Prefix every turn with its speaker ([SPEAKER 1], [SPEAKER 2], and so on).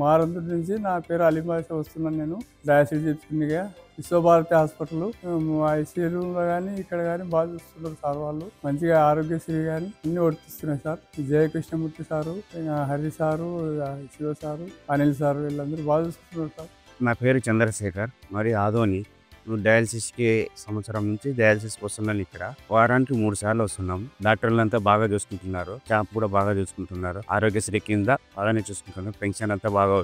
[SPEAKER 1] మారంతు నుంచి. నా పేరు అలీ బాషా. వస్తున్నాను నేను డయాసిస్ చెప్తుందిగా. విశ్వభారతి హాస్పిటల్ ఐసీయూలో కానీ ఇక్కడ కానీ బాగా చూస్తున్నారు సార్. వాళ్ళు మంచిగా ఆరోగ్యశ్రీ కానీ అన్ని వర్తిస్తున్నాయి sir. Jayakrishnamurthy sir, Hari sir, Shiva sir, Anil sir వీళ్ళందరూ బాగా చూస్తున్నారు సార్.
[SPEAKER 2] నా పేరు చంద్రశేఖర్, మరి ఆదోని. నువ్వు డయాలసిస్కి సంవత్సరం నుంచి డయాలసిస్ వస్తున్నాను. ఇక్కడ వారానికి 3 సార్లు వస్తున్నాం. డాక్టర్లు అంతా బాగా చూసుకుంటున్నారు, క్యాంప్ కూడా బాగా చూసుకుంటున్నారు. ఆరోగ్యశ్రీ కింద అలానే చూసుకుంటున్నారు. పెన్షన్ అంతా బాగా